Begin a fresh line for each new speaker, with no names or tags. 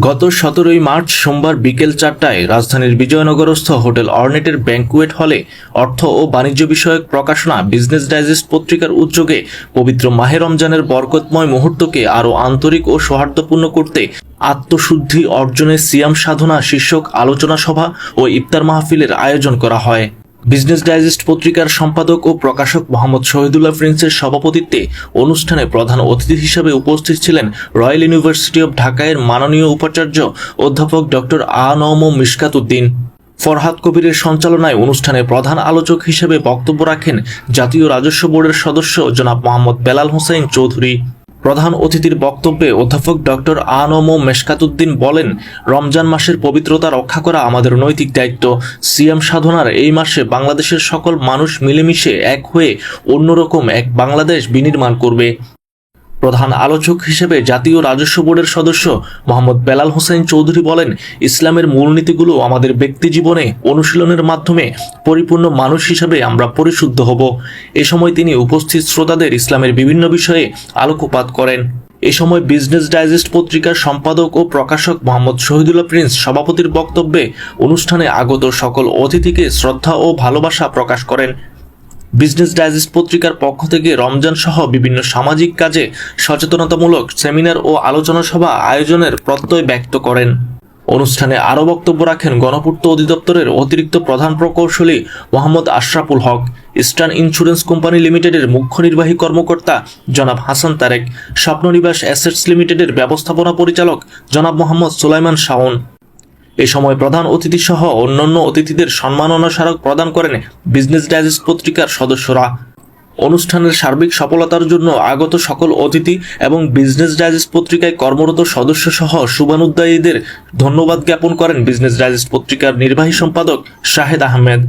গত 17 মার্চ সোমবার বিকেল 4টায় রাজধানীর বিজয়নগরস্থ হোটেল অর্নেটের ব্যাংকুয়েট হলে অর্থ ও বাণিজ্য বিষয়ক প্রকাশনা বিজনেস ডাইজেস্ট পত্রিকার উদ্যোগে পবিত্র মাহে রমজানের বরকতময় মুহূর্তকে আরও আন্তরিক ও সৌহার্দ্যপূর্ণ করতে আত্মশুদ্ধি অর্জনের সিয়াম সাধনা শীর্ষক আলোচনা সভা ও ইফতার মাহফিলের আয়োজন করা হয়। বিজনেস ডাইজেস্ট পত্রিকার সম্পাদক ও প্রকাশক মোহাম্মদ শহীদুল্লাহ প্রিন্সের সভাপতিত্বে অনুষ্ঠানে প্রধান অতিথি হিসেবে উপস্থিত ছিলেন রয়্যাল ইউনিভার্সিটি অব ঢাকার মাননীয় উপাচার্য অধ্যাপক ডক্টর আ.ন.ম মিশকাত উদ্দিন। ফরহাদ কবিরের সঞ্চালনায় অনুষ্ঠানে প্রধান আলোচক হিসেবে বক্তব্য রাখেন জাতীয় রাজস্ব বোর্ডের সদস্য জনাব মোহাম্মদ বেলাল হোসেন চৌধুরী। প্রধান অতিথির বক্তব্যে অধ্যাপক ডক্টর আ.ন.ম মিশকাত উদ্দিন বলেন, রমজান মাসের পবিত্রতা রক্ষা করা আমাদের নৈতিক দায়িত্ব। সিয়াম সাধনার এই মাসে বাংলাদেশের সকল মানুষ মিলেমিশে এক হয়ে অন্যরকম এক বাংলাদেশ বিনির্মাণ করবে। প্রধান আলোচক হিসেবে জাতীয় রাজস্ব বোর্ডের সদস্য মোহাম্মদ বেলাল হোসেন চৌধুরী বলেন, ইসলামের মূলনীতিগুলো আমাদের ব্যক্তি জীবনে অনুশীলনের মাধ্যমে পরিপূর্ণ মানুষ হিসেবে আমরা পরিশুদ্ধ হব। এ সময় তিনি উপস্থিত শ্রোতাদের ইসলামের বিভিন্ন বিষয়ে আলোকপাত করেন। এ সময় বিজনেস ডাইজেস্ট পত্রিকার সম্পাদক ও প্রকাশক মোহাম্মদ শহীদুল্লাহ প্রিন্স সভাপতির বক্তব্যে অনুষ্ঠানে আগত সকল অতিথিকে শ্রদ্ধা ও ভালোবাসা প্রকাশ করেন। বিজনেস ডাইজেস্ট পত্রিকার পক্ষ থেকে রমজান সহ বিভিন্ন সামাজিক কাজে সচেতনতামূলক সেমিনার ও আলোচনা সভা আয়োজনের প্রত্যয় ব্যক্ত করেন। অনুষ্ঠানে আরও বক্তব্য রাখেন গণপূর্ত অধিদপ্তরের অতিরিক্ত প্রধান প্রকৌশলী মোহাম্মদ আশরাফুল হক, ইস্টার্ন ইন্স্যুরেন্স কোম্পানি লিমিটেডের মুখ্য নির্বাহী কর্মকর্তা জনাব হাসান তারেক, স্বপ্ননিবাস অ্যাসেটস লিমিটেডের ব্যবস্থাপনা পরিচালক জনাব মোহাম্মদ সুলাইমান শাওন। এ সময় প্রধান অতিথি সহ অন্যান্য অতিথিদের সম্মাননা স্মারক প্রদান করেন বিজনেস ডাইজেস্ট পত্রিকার সদস্যরা। অনুষ্ঠানের সার্বিক সফলতার জন্য আগত সকল অতিথি এবং বিজনেস ডাইজেস্ট পত্রিকায় কর্মরত সদস্য সহ শুভানুদ্দায়ীদের ধন্যবাদ জ্ঞাপন করেন বিজনেস ডাইজেস্ট পত্রিকার নির্বাহী সম্পাদক শাহেদ আহমেদ।